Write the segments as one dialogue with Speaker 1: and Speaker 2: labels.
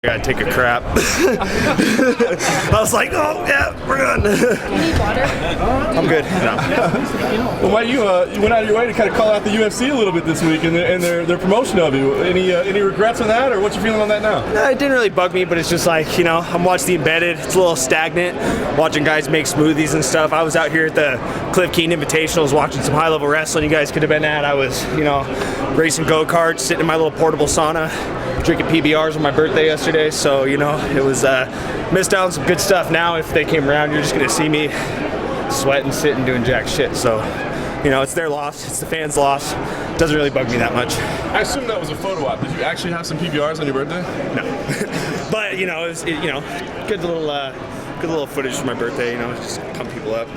Speaker 1: Gotta take a crap. I was like, oh yeah, we're done.
Speaker 2: You need water?
Speaker 1: I'm good. No.
Speaker 3: Well, why you went out of your way to kind of call out the UFC a little bit this week and their promotion of you. Any regrets on that, or what you feeling on that now?
Speaker 1: No, it didn't really bug me, but it's just like, you know, I'm watching the embedded. It's a little stagnant. Watching guys make smoothies and stuff. I was out here at the Cliff Keen Invitationals watching some high-level wrestling. You guys could have been at. I was, you know, racing go-karts, sitting in my little portable sauna, drinking PBRs on my birthday yesterday. So, you know, it was missed out on some good stuff. Now, if they came around, you're just gonna see me sweating, sitting, doing jack shit. So, you know, it's their loss. It's the fans' loss. Doesn't really bug me that much.
Speaker 3: I assume that was a photo op. Did you actually have some PBRs on your birthday?
Speaker 1: No, but you know, good little footage for my birthday. You know, just pump people up.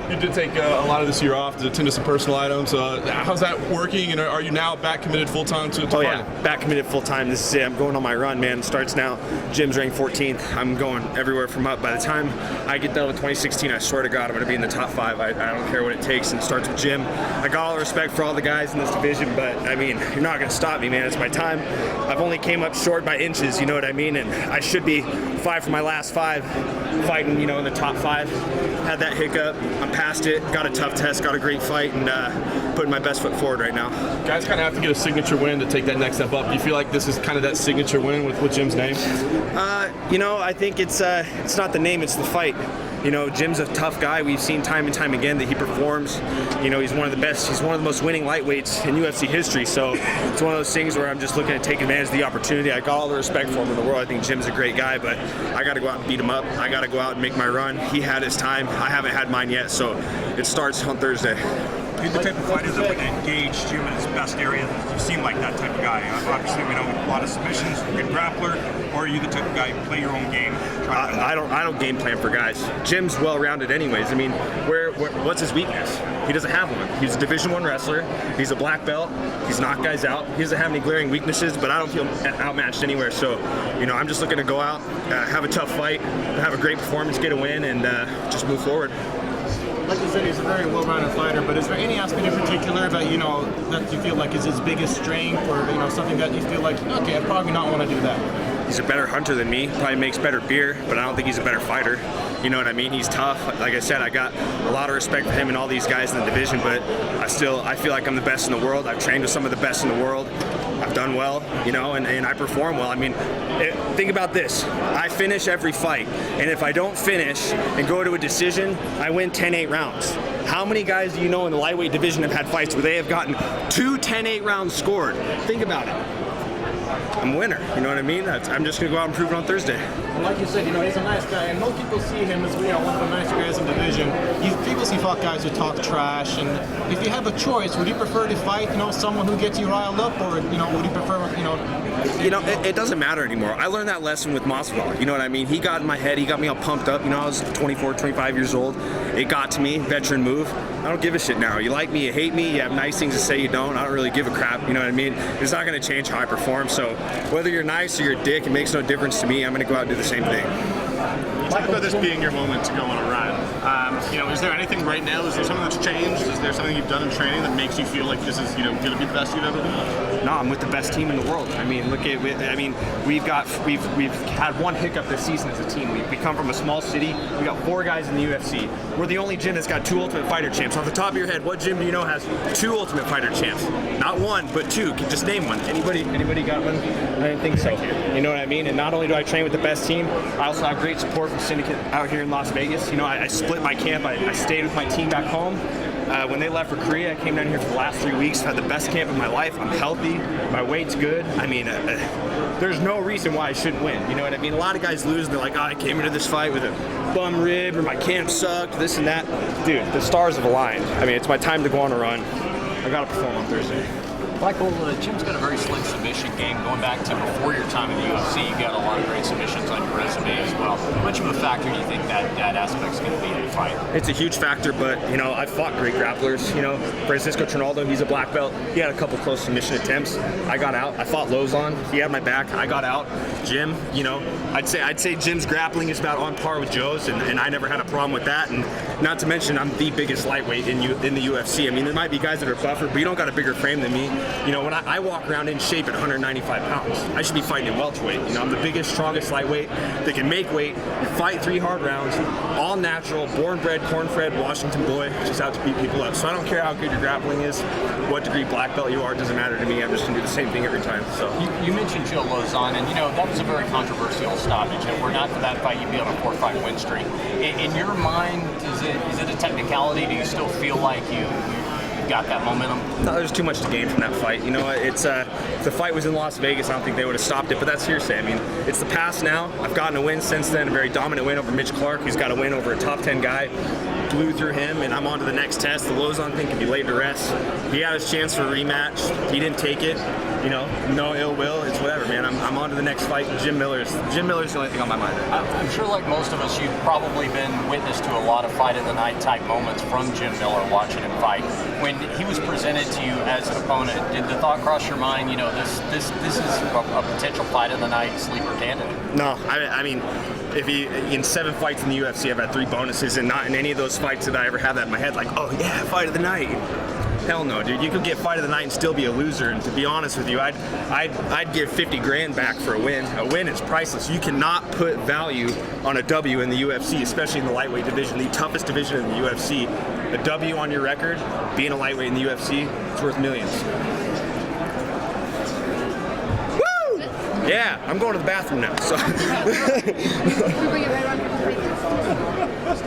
Speaker 3: You did take a lot of this year off to attend to some personal items. How's that working? And are you now back committed full time to
Speaker 1: Oh yeah, back committed full time. This is it. I'm going on my run, man. It starts now. Gym's ranked 14th. I'm going everywhere from up. By the time I get done with 2016, I swear to God, I'm going to be in the top 5. I don't care what it takes, and it starts with gym. I got all the respect for all the guys in this division, but I mean, you're not going to stop me, man. It's my time. I've only came up short by inches, you know what I mean? And I should be 5 for my last 5, fighting, you know, in the top 5. Had that hiccup. I'm past it. Got a tough test. Got a great fight, and putting my best foot forward right now.
Speaker 3: Guys kind of have to get a signature win to take that next step up. Do you feel like this is kind of that signature win with Jim's name?
Speaker 1: You know, I think it's not the name, it's the fight. You know, Jim's a tough guy. We've seen time and time again that he performs. You know, he's one of the best. He's one of the most winning lightweights in UFC history. So it's one of those things where I'm just looking to take advantage of the opportunity. I got all the respect for him in the world. I think Jim's a great guy, but I got to go out and beat him up. I got to go out and make my run. He had his time. I haven't had mine yet, so it starts on Thursday.
Speaker 4: Are you the type of fighters that would engage Jim in his best area? You seem like that type of guy. Obviously, we know a lot of submissions, good grappler. Or are you the type of guy who play your own game?
Speaker 1: I don't game plan for guys. Jim's well-rounded anyways. I mean, what's his weakness? He doesn't have one. He's a Division I wrestler. He's a black belt. He's knocked guys out. He doesn't have any glaring weaknesses, but I don't feel outmatched anywhere. So, you know, I'm just looking to go out, have a tough fight, have a great performance, get a win, and just move forward.
Speaker 5: Like you said, he's a very well-rounded fighter, but is there any aspect in particular that, you know, that you feel like is his biggest strength, or, you know, something that you feel like, okay, I probably not want to do that?
Speaker 1: He's a better hunter than me, probably makes better beer, but I don't think he's a better fighter. You know what I mean? He's tough. Like I said, I got a lot of respect for him and all these guys in the division, but I feel like I'm the best in the world. I've trained with some of the best in the world. I've done well, you know, and I perform well. I mean, think about this. I finish every fight, and if I don't finish and go to a decision, I win 10-8 rounds. How many guys do you know in the lightweight division have had fights where they have gotten 2 10-8 rounds scored? Think about it. I'm a winner, you know what I mean? I'm just going to go out and prove it on Thursday.
Speaker 5: Like you said, you know, he's a nice guy, and most people see him as, you know, one of the nicer guys in the division. You previously fought guys who talk trash, and if you have a choice, would you prefer to fight, you know, someone who gets you riled up, or, you know, would you prefer, you know...
Speaker 1: It doesn't matter anymore. I learned that lesson with Masvidal, you know what I mean? He got in my head, he got me all pumped up, you know, I was 24, 25 years old. It got to me, veteran move. I don't give a shit now. You like me, you hate me, you have nice things to say, you don't. I don't really give a crap, you know what I mean? It's not going to change how I perform, so whether you're nice or you're a dick, it makes no difference to me. I'm going to go out and do the same thing.
Speaker 6: Talk about this being your moment to go on a run. You know, is there anything right now? Is there something that's changed? Is there something you've done in training that makes you feel like this is, you know, going to be the best you've ever been?
Speaker 1: No, I'm with the best team in the world. I mean, we've had one hiccup this season as a team. We come from a small city. We got 4 guys in the UFC. We're the only gym that's got 2 Ultimate Fighter champs. Off the top of your head, what gym do you know has 2 Ultimate Fighter champs? Not 1, but 2. Just name one. Anybody got one? I didn't think so. You know what I mean? And not only do I train with the best team, I also have great support from Syndicate out here in Las Vegas. You know, I split my camp. I stayed with my team back home. When they left for Korea, I came down here for the last 3 weeks. Had the best camp of my life. I'm healthy. My weight's good. I mean, there's no reason why I shouldn't win. You know what I mean? A lot of guys lose and they're like, oh, I came into this fight with a bum rib, or my camp sucked, this and that. Dude, the stars have aligned. I mean, it's my time to go on a run. I got to perform on Thursday.
Speaker 7: Michael, Jim's got a very slick submission game. Going back to before your time in the UFC, you got a lot of great submissions on your resume as well. How much of a factor do you think that aspect's going to be in the fight?
Speaker 1: It's a huge factor, but, you know, I've fought great grapplers. You know, Francisco Trinaldo, he's a black belt. He had a couple close submission attempts. I got out. I fought Lozon. He had my back. I got out. Jim, you know, I'd say Jim's grappling is about on par with Joe's, and I never had a problem with that. And not to mention, I'm the biggest lightweight in the UFC. I mean, there might be guys that are buffer, but you don't got a bigger frame than me. you know, when I walk around in shape at 195 pounds, I should be fighting in welterweight. You know, I'm the biggest, strongest lightweight that can make weight, fight 3 hard rounds, all natural, born-bred, corn-fed Washington boy, just out to beat people up. So I don't care how good your grappling is, what degree black belt you are, it doesn't matter to me. I'm just gonna do the same thing every time. So
Speaker 7: You mentioned Joe Lozon, and you know that was a very controversial stoppage. And were not for that fight, you'd be on a 4-fight win streak. In your mind, is it a technicality? Do you still feel like you got that momentum?
Speaker 1: No, there's too much to gain from that fight. You know, it's if the fight was in Las Vegas, I don't think they would have stopped it, but that's hearsay. I mean, it's the past now. I've gotten a win since then, a very dominant win over Mitch Clark, who's got a win over a top 10 guy. Blew through him, and I'm on to the next test. The Lozon thing can be laid to rest. He had his chance for a rematch. He didn't take it. You know, no ill will. It's whatever, man. I'm on to the next fight. Jim Miller's the only thing on my mind.
Speaker 7: I'm sure, like most of us, you've probably been witness to a lot of fight of the night type moments from Jim Miller watching him fight. When he was presented to you as an opponent, did the thought cross your mind, you know, this is a potential fight of the night sleeper candidate?
Speaker 1: No, I mean, if he in 7 fights in the UFC, I've had 3 bonuses, and not in any of those fights did I ever have that in my head, like, oh yeah, fight of the night. Hell no, dude. You could get fight of the night and still be a loser. And to be honest with you, I'd give 50 grand back for a win. A win is priceless. You cannot put value on a W in the UFC, especially in the lightweight division, the toughest division in the UFC. A W on your record, being a lightweight in the UFC, it's worth millions. Woo! Yeah, I'm going to the bathroom now. So.